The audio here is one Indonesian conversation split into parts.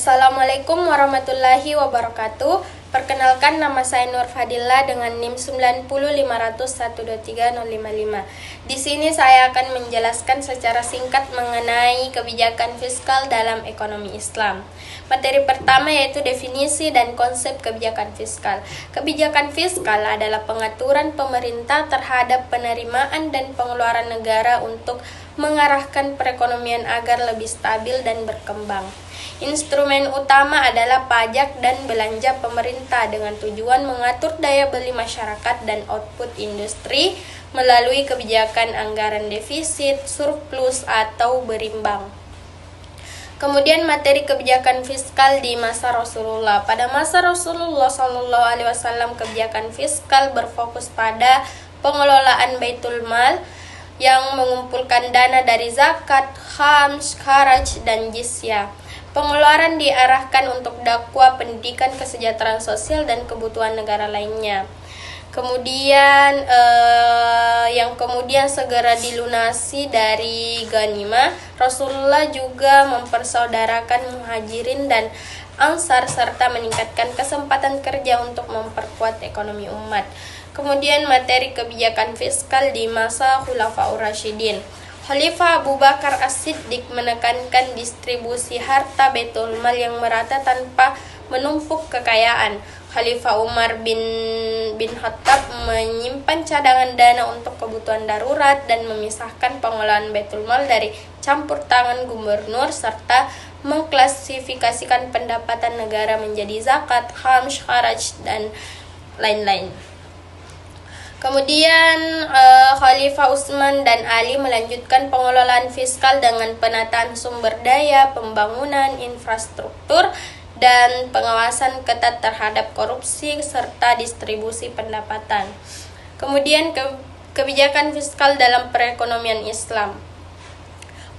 Assalamualaikum warahmatullahi wabarakatuh. Perkenalkan, nama saya Nur Fadila dengan NIM 90500123055. Di sini saya akan menjelaskan secara singkat mengenai kebijakan fiskal dalam ekonomi Islam. Materi pertama yaitu definisi dan konsep kebijakan fiskal. Kebijakan fiskal adalah pengaturan pemerintah terhadap penerimaan dan pengeluaran negara untuk mengarahkan perekonomian agar lebih stabil dan berkembang. Instrumen utama adalah pajak dan belanja pemerintah dengan tujuan mengatur daya beli masyarakat dan output industri melalui kebijakan anggaran defisit, surplus, atau berimbang. Kemudian materi kebijakan fiskal di masa Rasulullah. Pada masa Rasulullah SAW, kebijakan fiskal berfokus pada pengelolaan Baitul Mal yang mengumpulkan dana dari zakat, khams, kharaj, dan jizyah. Pengeluaran diarahkan untuk dakwah, pendidikan, kesejahteraan sosial, dan kebutuhan negara lainnya. Kemudian yang kemudian segera dilunasi dari ghanimah. Rasulullah juga mempersaudarakan muhajirin dan ansar serta meningkatkan kesempatan kerja untuk memperkuat ekonomi umat. Kemudian materi kebijakan fiskal di masa Khulafaur Rasyidin. Khalifah Abu Bakar As-Siddiq menekankan distribusi harta Baitul Mal yang merata tanpa menumpuk kekayaan. Khalifah Umar bin Khattab menyimpan cadangan dana untuk kebutuhan darurat dan memisahkan pengelolaan Baitul Mal dari campur tangan gubernur serta mengklasifikasikan pendapatan negara menjadi zakat, khams, kharaj, dan lain-lain. Kemudian Khalifah Utsman dan Ali melanjutkan pengelolaan fiskal dengan penataan sumber daya, pembangunan infrastruktur, dan pengawasan ketat terhadap korupsi serta distribusi pendapatan. Kemudian kebijakan fiskal dalam perekonomian Islam.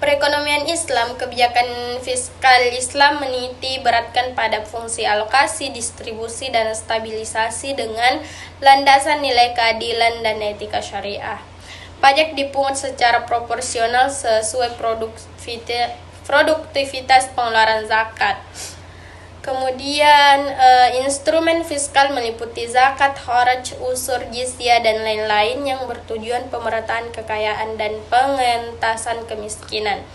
Perekonomian Islam, kebijakan fiskal Islam meniti beratkan pada fungsi alokasi, distribusi, dan stabilisasi dengan landasan nilai keadilan dan etika syariah. Pajak dipungut secara proporsional sesuai produktivitas pengeluaran zakat. Kemudian instrumen fiskal meliputi zakat, kharaj, usur, jizyah, dan lain-lain yang bertujuan pemerataan kekayaan dan pengentasan kemiskinan.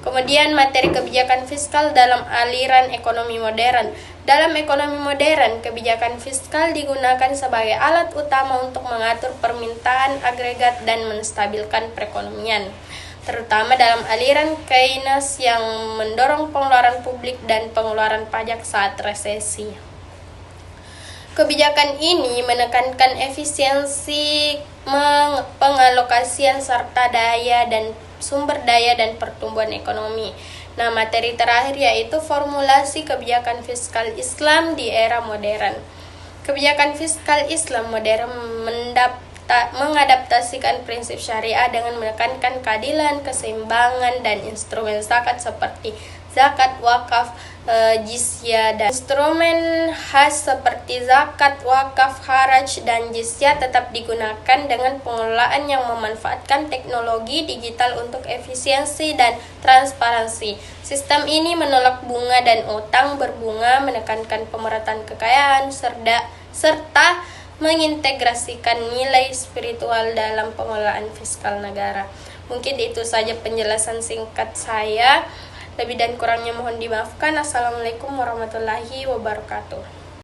Kemudian materi kebijakan fiskal dalam aliran ekonomi modern. Dalam ekonomi modern, kebijakan fiskal digunakan sebagai alat utama untuk mengatur permintaan agregat dan menstabilkan perekonomian, terutama dalam aliran Keynes yang mendorong pengeluaran publik dan pengeluaran pajak saat resesi. Kebijakan ini menekankan efisiensi pengalokasian serta sumber daya dan pertumbuhan ekonomi. Nah, materi terakhir yaitu formulasi kebijakan fiskal Islam di era modern. Kebijakan fiskal Islam modern mengadaptasikan prinsip syariah dengan menekankan keadilan, keseimbangan, dan instrumen zakat seperti zakat, wakaf, jizyah, dan instrumen khas seperti zakat, wakaf, kharaj, dan jizyah tetap digunakan dengan pengelolaan yang memanfaatkan teknologi digital untuk efisiensi dan transparansi. Sistem ini menolak bunga dan utang berbunga, menekankan pemerataan kekayaan, serta mengintegrasikan nilai spiritual dalam pengelolaan fiskal negara. Mungkin itu saja penjelasan singkat saya. Lebih dan kurangnya mohon dimaafkan. Assalamualaikum warahmatullahi wabarakatuh.